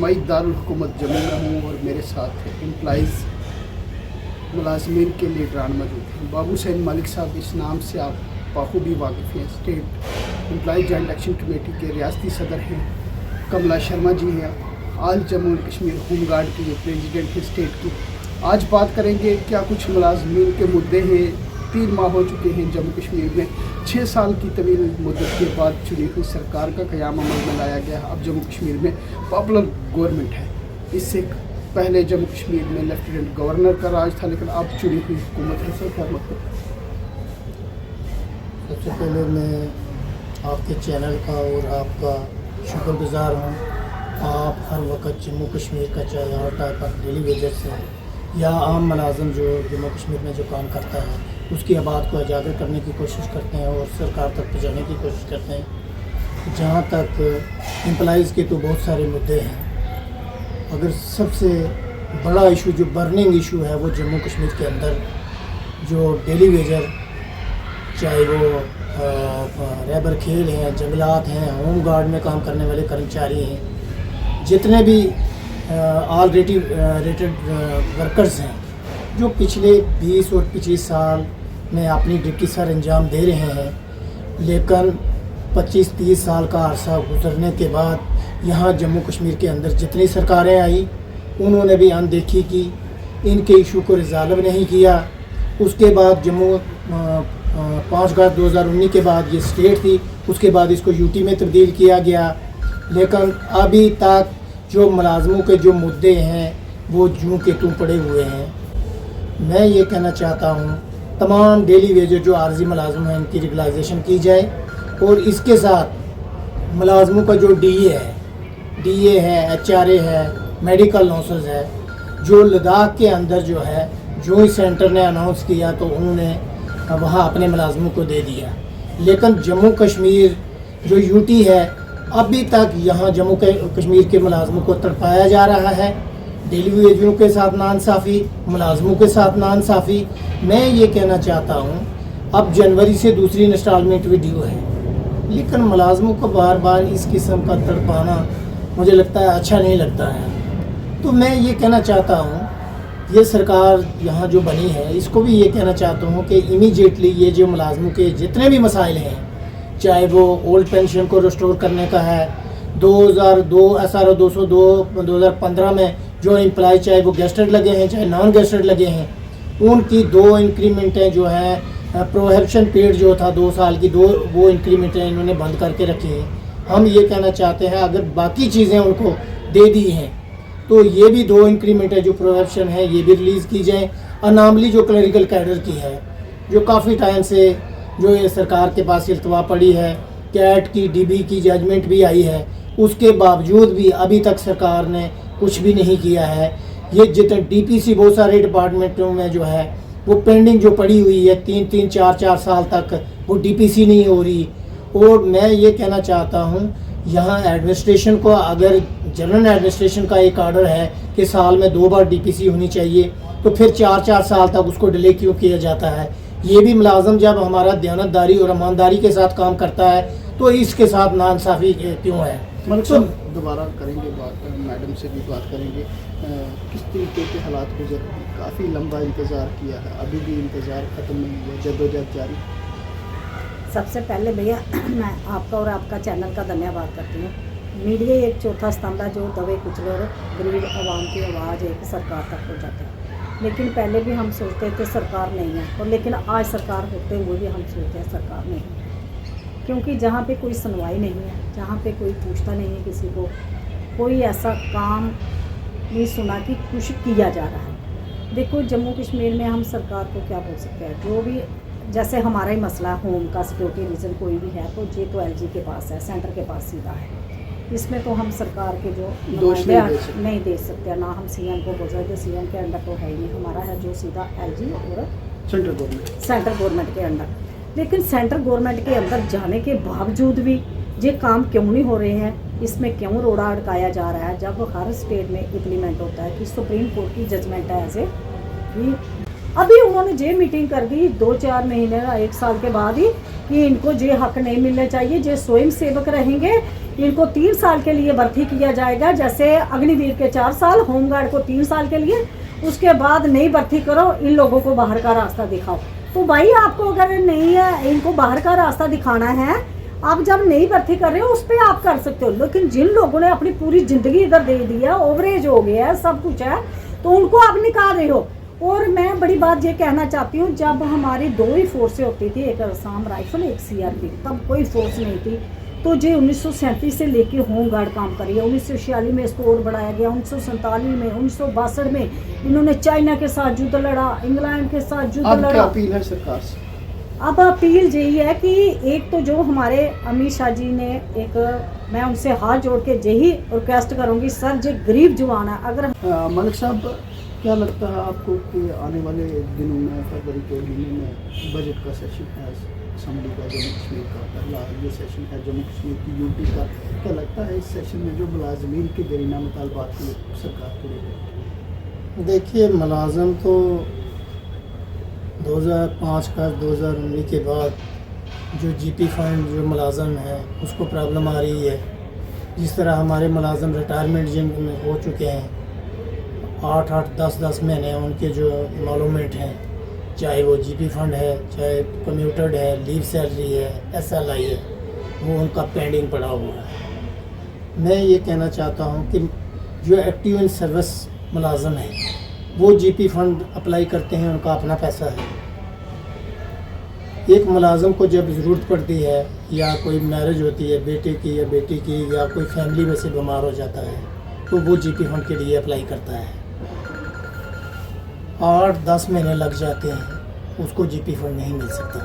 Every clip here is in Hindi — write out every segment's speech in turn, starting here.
इज्तिमाई दारुल हुकूमत जम्मू में हूँ और मेरे साथ एम्प्लॉइज़ मुलाजमीन के लीडरान मौजूद हैं। बाबू हुसैन मलिक साहब, इस नाम से आप बाखूबी वाकिफ़ हैं। State employee joint action committee के रियासती सदर हैं। कमला शर्मा जी हैं, all Jammu and Kashmir home guard की ये प्रेसिडेंट है स्टेट की। आज बात करेंगे क्या कुछ मुलाजमीन के मुद्दे हैं। 3 माह हो चुके हैं जम्मू कश्मीर में, 6 साल की तवील मुद्दत के बाद चुनी हुई सरकार का क़याम अमल में लाया गया। अब जम्मू कश्मीर में पॉपुलर गवर्नमेंट है। इससे पहले जम्मू कश्मीर में लेफ्टिनेंट गवर्नर का राज था, लेकिन अब चुनी हुई हुकूमत है। सर क्या मतलब? सबसे पहले मैं आपके चैनल का और आपका शुक्रगुजार हूँ। आप हर वक्त जम्मू कश्मीर का चाहे हर टाइप ऑफ डेली वेजेस है या आम मुलाजम जो जम्मू कश्मीर में जो काम करता है उसकी आवाज़ को उजागर करने की कोशिश करते हैं और सरकार तक पहुँचाने की कोशिश करते हैं। जहाँ तक एम्प्लॉइज़ के तो बहुत सारे मुद्दे हैं। अगर सबसे बड़ा इशू जो बर्निंग इशू है वो जम्मू कश्मीर के अंदर जो डेली वेजर, चाहे वो रैबर खेल हैं, जंगलात हैं, होम गार्ड में काम करने वाले कर्मचारी हैं, जितने भी ऑलरेडी रेटेड वर्कर्स हैं जो पिछले 20 और 25 साल में अपनी ड्यूटी सर अंजाम दे रहे हैं, लेकिन 25-30 साल का अरसा गुजरने के बाद यहाँ जम्मू कश्मीर के अंदर जितनी सरकारें आई उन्होंने भी अनदेखी की, इनके इशू को रिजॉल्व नहीं किया। उसके बाद जम्मू 5 अगस्त 2019 के बाद ये स्टेट थी, उसके बाद इसको यूटी में तब्दील किया गया, लेकिन अभी तक जो मुलाजमों के जो मुद्दे हैं वो जूं के तूं पड़े हुए हैं। मैं ये कहना चाहता हूँ तमाम डेली वेजर जो आर्जी मुलाजम हैं इनकी रेगुलाइजेशन की जाए और इसके साथ मुलाजमों का जो डीए है, एचआरए है, मेडिकल नर्सेज है, जो लद्दाख के अंदर जो है जो इस सेंटर ने अनाउंस किया तो उन्होंने वहाँ अपने मुलाजमों को दे दिया, लेकिन जम्मू कश्मीर जो यूटी है अभी तक यहाँ जम्मू कश्मीर के मुलाजमों को तड़पाया जा रहा है। डेली वेजरों के साथ नाइंसाफ़ी, मुलाजमों के साथ नाइंसाफ़ी। मैं ये कहना चाहता हूँ अब जनवरी से दूसरी इंस्टॉलमेंट भी ड्यू है, लेकिन मुलाजमों को बार बार इस किस्म का तड़पाना मुझे लगता है अच्छा नहीं लगता है। तो मैं ये कहना चाहता हूँ ये सरकार यहाँ जो बनी है इसको भी ये कहना चाहता हूँ कि इमीडिएटली ये जो मुलाजमों के जितने भी मसाइल हैं, चाहे वो ओल्ड पेंशन को रिस्टोर करने का है, 2002 SRO 202 2015 में जो एम्प्लॉय चाहे वो गेस्टेड लगे हैं चाहे नॉन गेस्टेड लगे हैं, उनकी 2 इंक्रीमेंटें जो हैं प्रोहिबिशन पीरियड जो था 2 साल की, 2 वो इंक्रीमेंटें इन्होंने बंद करके रखी हैं। हम ये कहना चाहते हैं अगर बाकी चीज़ें उनको दे दी हैं तो ये भी 2 इंक्रीमेंटें जो प्रोहिबिशन है ये भी रिलीज़ की जाए। अनामली जो क्लरिकल कैडर की है, जो काफ़ी टाइम से जो ये सरकार के पास इल्तवा पड़ी है, कैट की डीबी की जजमेंट भी आई है, उसके बावजूद भी अभी तक सरकार ने कुछ भी नहीं किया है। ये जितने डीपीसी बहुत सारे डिपार्टमेंटों में जो है वो पेंडिंग जो पड़ी हुई है 3-3, 4-4 साल तक वो डीपीसी नहीं हो रही। और मैं ये कहना चाहता हूँ यहाँ एडमिनिस्ट्रेशन को, अगर जनरल एडमिनिस्ट्रेशन का एक आर्डर है कि साल में 2 बार डीपीसी होनी चाहिए, तो फिर 4-4 साल तक उसको डिले क्यों किया जाता है? ये भी मुलाजम जब हमारा दयानतदारी और ईमानदारी के साथ काम करता है तो इसके साथ नाइंसाफ़ी क्यों है? तो दोबारा करेंगे बात, मैडम से भी बात करेंगे। किस तरीके के हालात गुजर रहे हैं? काफ़ी लंबा इंतज़ार किया है, अभी भी इंतज़ार ख़त्म नहीं हुआ, जद्दोजहद जारी। सबसे पहले भैया मैं आपका और आपका चैनल का धन्यवाद करती हूँ। मीडिया एक चौथा स्तंभ है जो दबे कुचले और गरीब आवाम की आवाज़ एक सरकार तक पहुँचाता है। लेकिन पहले भी हम सोचते थे सरकार नहीं है, और लेकिन आज सरकार होते हुए भी हम सोचते हैं सरकार नहीं है, क्योंकि जहाँ पे कोई सुनवाई नहीं है, जहाँ पे कोई पूछता नहीं है किसी को, कोई ऐसा काम नहीं सुना कि कुछ किया जा रहा है। देखो जम्मू कश्मीर में हम सरकार को क्या बोल सकते हैं, जो भी जैसे हमारा ही मसला होम का सिक्योरिटी रीज़न कोई भी है तो ये तो LG के पास है, सेंटर के पास सीधा है। इसमें तो हम सरकार के जो नुमाइंदे नहीं दे सकते, ना हम CM को बोल सकते, CM के अंडर तो है ही नहीं, हमारा है जो सीधा LG और सेंट्रल गवर्नमेंट के अंडर। लेकिन सेंट्रल गवर्नमेंट के अंदर जाने के बावजूद भी ये काम क्यों नहीं हो रहे हैं, इसमें क्यों रोड़ा अटकाया जा रहा है, जब हर स्टेट में इम्प्लीमेंट होता है कि सुप्रीम कोर्ट की जजमेंट है ऐसे कि अभी उन्होंने ये मीटिंग कर दी 2-4 महीने 1 साल के बाद ही कि इनको ये हक नहीं मिलने चाहिए, जो स्वयं सेवक रहेंगे इनको 3 साल के लिए भर्ती किया जाएगा, जैसे अग्निवीर के 4 साल, होमगार्ड को 3 साल के लिए, उसके बाद नई भर्ती करो, इन लोगों को बाहर का रास्ता दिखाओ। तो भाई आपको अगर नहीं है, इनको बाहर का रास्ता दिखाना है, आप जब नई भर्ती कर रहे हो उस पर आप कर सकते हो, लेकिन जिन लोगों ने अपनी पूरी ज़िंदगी इधर दे दी है, ओवरेज हो गया है, सब कुछ है, तो उनको आप निकाल रहे हो। और मैं बड़ी बात ये कहना चाहती हूँ, जब हमारी 2 ही फोर्सें होती थी, एक असम राइफल, एक सीआरपी, तब कोई फोर्स नहीं थी। तो जो 1937 से लेके होमगार्ड काम करी है, 1946 में इसको और बढ़ाया गया, 1947 में, 1962 में इन्होंने चाइना के साथ युद्ध लड़ा, इंग्लैंड के साथ युद्ध अब क्या लड़ा। अपील है सरकार से? अब अपील यही है कि एक तो जो हमारे अमित शाह जी ने एक, मैं उनसे हाथ जोड़ के यही रिक्वेस्ट करूँगी, सर जो गरीब जवान है, अगर मलिक साहब क्या लगता है आपको कि आने वाले दिनों में, फरवरी के महीने में बजट का सेशन है असम्बली का, जम्मू कश्मीर का पहला ये सेशन है जम्मू कश्मीर की यूटी का, क्या लगता है इस सेशन में जो मुलाजमीन के देरीना मुतालबात की सरकार करेगी? देखिए, मुलाजम तो 2005 का 2019 के बाद जो जीपी फंड जो मुलाजम है उसको प्रॉब्लम आ रही है। जिस तरह हमारे मुलाजम रिटायरमेंट जिनमें हो चुके हैं, 8-8, 10-10 महीने उनके जो इमालूमेंट हैं, चाहे वो जीपी फंड है, चाहे कम्यूटेड है, लीव सैलरी है, एसएलआई है, वो उनका पेंडिंग पड़ा हुआ है। मैं ये कहना चाहता हूँ कि जो एक्टिव इन सर्विस मुलाजम हैं वो जीपी फंड अप्लाई करते हैं, उनका अपना पैसा है। एक मुलाजम को जब ज़रूरत पड़ती है या कोई मैरिज होती है बेटे की या बेटी की, या कोई फैमिली में से बीमार हो जाता है, तो वो जीपी फंड के लिए अप्लाई करता है। 8-10 महीने लग जाते हैं, उसको जीपी फंड नहीं मिल सकता।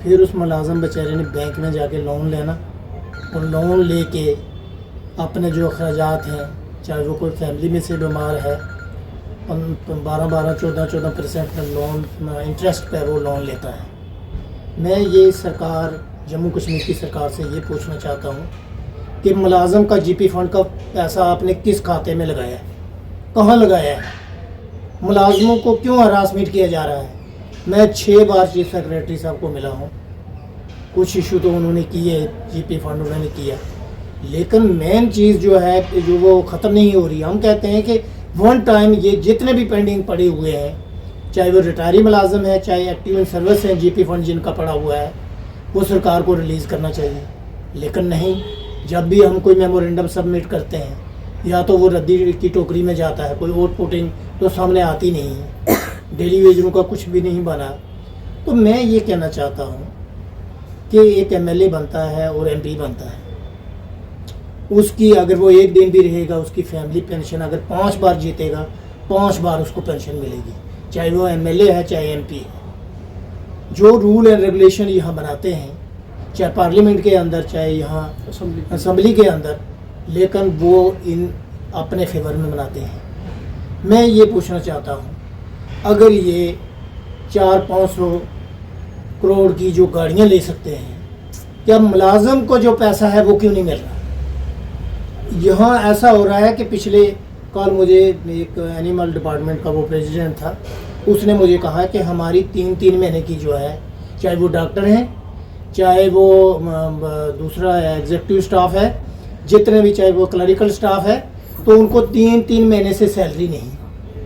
फिर उस मुलाजम बेचारे ने बैंक में जाके लोन लेना, और लोन लेके अपने जो अखराजात हैं, चाहे वो कोई फैमिली में से बीमार है, 12-12, 14% का लोन इंटरेस्ट पे वो लोन लेता है। मैं ये सरकार, जम्मू कश्मीर की सरकार से ये पूछना चाहता हूँ कि मुलाजम का जीपी फंड का पैसा आपने किस खाते में लगाया है, कहाँ लगाया है, मुलाजमों को क्यों हरासमेंट किया जा रहा है? मैं 6 बार चीफ सेक्रेटरी साहब को मिला हूँ, कुछ इशू तो उन्होंने किए, जीपी फंड उन्होंने किया, लेकिन मेन चीज़ जो है जो वो ख़त्म नहीं हो रही। हम कहते हैं कि वन टाइम ये जितने भी पेंडिंग पड़े हुए हैं, चाहे वो रिटायरी मुलाजम है, चाहे एक्टिव इन सर्विस हैं, जीपी फंड जिनका पड़ा हुआ है, वो सरकार को रिलीज़ करना चाहिए। लेकिन नहीं, जब भी हम कोई मेमोरेंडम सबमिट करते हैं, या तो वो रद्दी की टोकरी में जाता है, कोई वोट पुटिंग तो सामने आती नहीं है, डेली वेजरों का कुछ भी नहीं बना। तो मैं ये कहना चाहता हूँ कि एक एमएलए बनता है और एमपी बनता है, उसकी अगर वो एक दिन भी रहेगा, उसकी फैमिली पेंशन अगर 5 बार जीतेगा, 5 बार उसको पेंशन मिलेगी, चाहे वो एमएलए है चाहे एमपी है। जो रूल एंड रेगुलेशन यहाँ बनाते हैं, चाहे पार्लियामेंट के अंदर चाहे यहाँ असम्बली के अंदर, लेकिन वो इन अपने फेवर में बनाते हैं। मैं ये पूछना चाहता हूँ, अगर ये 400-500 करोड़ की जो गाड़ियाँ ले सकते हैं, क्या मुलाजम को जो पैसा है वो क्यों नहीं मिल रहा? यहाँ ऐसा हो रहा है कि पिछले कल मुझे एक एनिमल डिपार्टमेंट का वो प्रेसिडेंट था, उसने मुझे कहा कि हमारी 3-3 महीने की जो है, चाहे वो डॉक्टर हैं, चाहे वो दूसरा एग्जीक्यूटिव स्टाफ है, जितने भी, चाहे वो क्लरिकल स्टाफ है, तो उनको 3-3 महीने से सैलरी नहीं।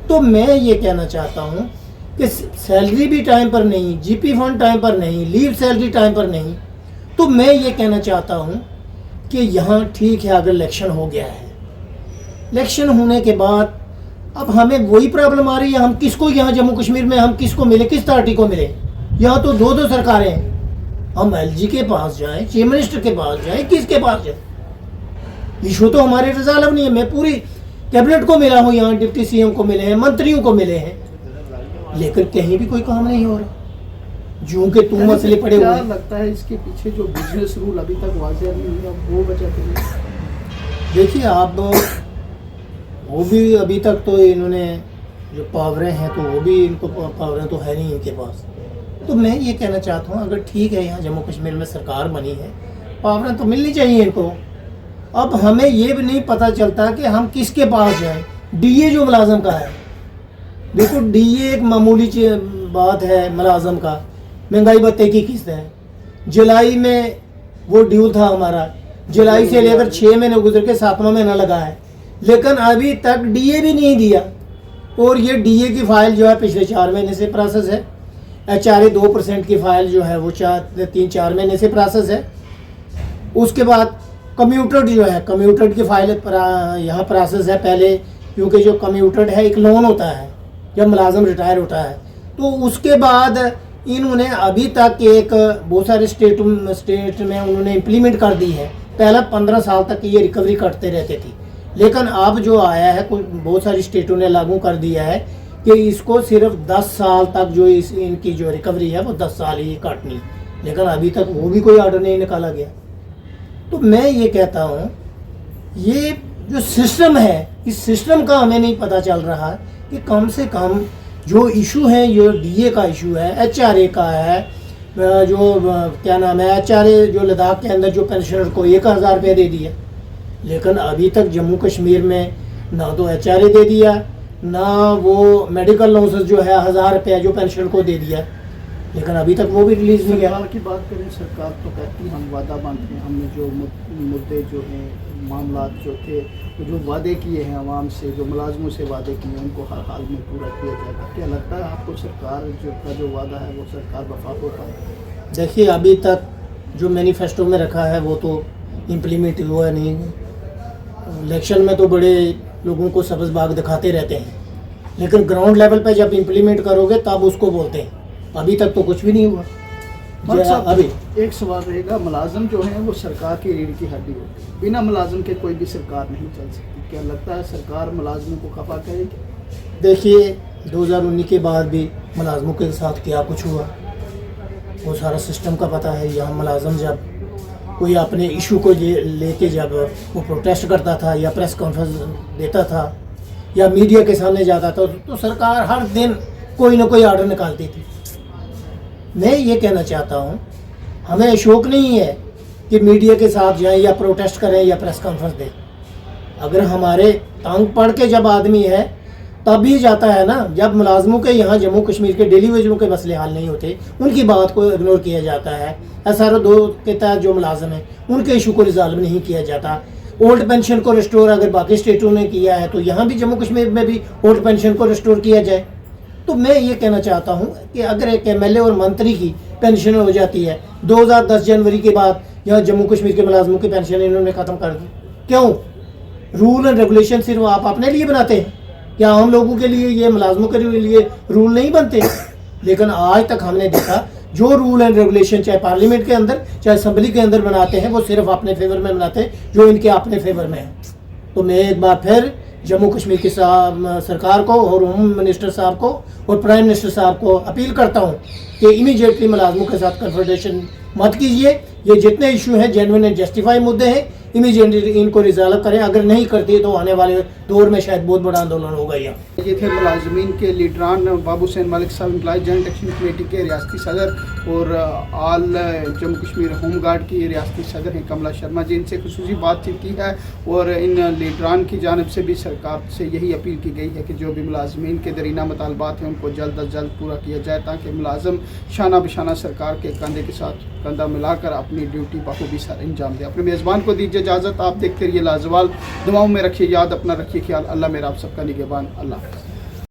तो मैं ये कहना चाहता हूँ कि सैलरी भी टाइम पर नहीं, जीपी फंड टाइम पर नहीं, लीव सैलरी टाइम पर नहीं। तो मैं ये कहना चाहता हूँ कि यहाँ ठीक है, अगर इलेक्शन हो गया है, इलेक्शन होने के बाद अब हमें वही प्रॉब्लम आ रही है, हम किसको यहाँ जम्मू कश्मीर में हम किसको मिले, किस पार्टी को मिले? यहाँ तो 2-2 सरकारें हैं। हम एलजी के पास जाएं, चीफ मिनिस्टर के पास जाएं, किसके पास जाएं? इशू तो हमारे रिजॉल्व नहीं है। मैं पूरी कैबिनेट को मिला हूँ, यहाँ डिप्टी सीएम को मिले हैं, मंत्रियों को मिले हैं, लेकिन कहीं भी कोई काम नहीं हो रहा, जूं के तू मसले पड़े हुए। क्या लगता है इसके पीछे जो बिजनेस रूल अभी तक वाज़ेह नहीं हुआ, वो वजह तो नहीं? देखिए, आप वो भी अभी तक तो इन्होंने जो पावरें हैं, तो वो भी इनको पावरें तो है नहीं इनके पास। तो मैं ये कहना चाहता हूँ, अगर ठीक है यहाँ जम्मू कश्मीर में सरकार बनी है, पावरें तो मिलनी चाहिए इनको। अब हमें ये भी नहीं पता चलता कि हम किसके पास जाएं। डीए जो मुलाजम का है, देखो डीए एक मामूली बात है मुलाजम का, महंगाई भत्ते की किस्त है, जुलाई में वो ड्यू था हमारा, जुलाई से लेकर 6 महीने गुजर के 7वां महीना लगा है, लेकिन अभी तक डीए भी नहीं दिया। और ये डीए की फाइल जो है पिछले 4 महीने से प्रोसेस है। HRA 2% की फाइल जो है वो 3-4 महीने से प्रोसेस है। उसके बाद कम्यूटेड जो है, कम्यूटेड की फाइल यहाँ प्रोसेस है पहले, क्योंकि जो कम्यूटेड है एक लोन होता है जब मुलाजम रिटायर होता है। तो उसके बाद इन्होंने अभी तक एक बहुत सारे स्टेट में उन्होंने इम्प्लीमेंट कर दी है। पहला 15 साल तक ये रिकवरी करते रहते थे, लेकिन अब जो आया है कुछ बहुत सारी स्टेटों ने लागू कर दिया है कि इसको सिर्फ 10 साल तक जो इनकी जो रिकवरी है वो 10 साल ही काटनी, लेकिन अभी तक वो भी कोई ऑर्डर नहीं निकाला गया। तो मैं ये कहता हूँ ये जो सिस्टम है, इस सिस्टम का हमें नहीं पता चल रहा कि कम से कम जो इशू है, जो डीए का इशू है, HRA का है, जो क्या नाम है HRA जो लद्दाख के अंदर जो पेंशनर को 1000 रुपये दे दिया, लेकिन अभी तक जम्मू कश्मीर में ना तो HRA दे दिया, ना वो मेडिकल लॉसेस जो है 1000 रुपये जो पेंशनर को दे दिया, लेकिन अभी तक वो भी रिलीज़ नहीं सरकार किया। की बात करें, सरकार तो कहती है हम वादा बांधते हैं, हमने जो मुद्दे जो हैं, मामला जो थे, तो जो वादे किए हैं आवाम से, जो मुलाजमों से वादे किए हैं, उनको हर हाल में पूरा किया जाएगा। क्या लगता है आपको सरकार जो वादा है वो सरकार वफा हो पाएगी? देखिए अभी तक जो मैनिफेस्टो में रखा है वो तो इम्प्लीमेंट हुआ नहीं। इलेक्शन में तो बड़े लोगों को सब्ज़ बाग दिखाते रहते हैं, लेकिन ग्राउंड लेवल पे जब इम्प्लीमेंट करोगे तब उसको बोलते हैं। अभी तक तो कुछ भी नहीं हुआ। अभी एक सवाल रहेगा, मुलाजम जो है वो सरकार की रीढ़ की हड्डी होती है, बिना मुलाजम के कोई भी सरकार नहीं चल सकती। क्या लगता है सरकार मुलाजमों को खफा करेगी? देखिए 2019 के बाद भी मुलाजमों के साथ क्या कुछ हुआ वो सारा सिस्टम का पता है। यहाँ मुलाजम जब कोई अपने इशू को लेके जब वो प्रोटेस्ट करता था या प्रेस कॉन्फ्रेंस देता था या मीडिया के सामने जाता था, तो सरकार हर दिन कोई ना कोई ऑर्डर निकालती थी। मैं ये कहना चाहता हूँ हमें शौक नहीं है कि मीडिया के साथ जाएं या प्रोटेस्ट करें या प्रेस कॉन्फ्रेंस दें। अगर हमारे तंग पढ़ के जब आदमी है तभी जाता है ना, जब मुलाजमों के यहाँ जम्मू कश्मीर के डेली वेजरों के मसले हल नहीं होते, उनकी बात को इग्नोर किया जाता है। SRO 2 के तहत जो मुलाजम हैं उनके इशू को रिजॉल्व नहीं किया जाता। ओल्ड पेंशन को रिस्टोर अगर बाकी स्टेटों ने किया है तो यहाँ भी जम्मू कश्मीर में भी ओल्ड पेंशन को रिस्टोर किया जाए। तो मैं ये कहना चाहता हूँ कि अगर एक MLA और मंत्री की पेंशन हो जाती है, 2010 जनवरी के बाद यहाँ जम्मू कश्मीर के मुलाजमों की पेंशन इन्होंने ख़त्म कर दी। क्यों? रूल एंड रेगुलेशन सिर्फ आप अपने लिए बनाते हैं, क्या आम लोगों के लिए, ये मुलाजमों के लिए रूल नहीं बनते? लेकिन आज तक हमने देखा जो रूल एंड रेगुलेशन चाहे पार्लियामेंट के अंदर चाहे असम्बली के अंदर बनाते हैं वो सिर्फ अपने फेवर में बनाते हैं, जो इनके अपने फेवर में है। तो मैं एक बार फिर जम्मू कश्मीर की सरकार को और होम मिनिस्टर साहब को और प्राइम मिनिस्टर साहब को अपील करता हूँ कि इमीडिएटली मुलाजमों के साथ कन्फर्टेशन मत कीजिए। ये जितने इशू हैं जेन्युइन एंड जस्टिफाई मुद्दे हैं, इमीडिएटली इनको रिजॉल्व करें। अगर नहीं करती तो आने वाले दौर में शायद बहुत बड़ा आंदोलन होगा। यहाँ ये थे मुलाजमीन के लीडरान बाबू हुसैन मलिक साहब, एम्प्लॉय जॉइंट एक्शन कमेटी के रियासती सदर और आल जम्मू कश्मीर होम गार्ड की रियासती सदर हैं कमला शर्मा जी। इनसे खुसूसी बातचीत की है और इन लीडरान की जानब से भी सरकार से यही अपील की गई है कि जो भी मुलाजमीन के दरीना मुतालबात हैं उनको जल्द अज जल्द पूरा किया जाए, ताकि मुलाजम शाना बशाना सरकार के कंधे के साथ कंधा मिलाकर अपनी ड्यूटी बखूबी सर अंजाम दे। अपने मेज़बान को दीजिए इजाज़त। आप देखते रहिए लाजवाल, दुआओं में रखिए याद, अपना रखिए ख्याल। अल्लाह मेरा आप सबका निगहबान। अल्लाह।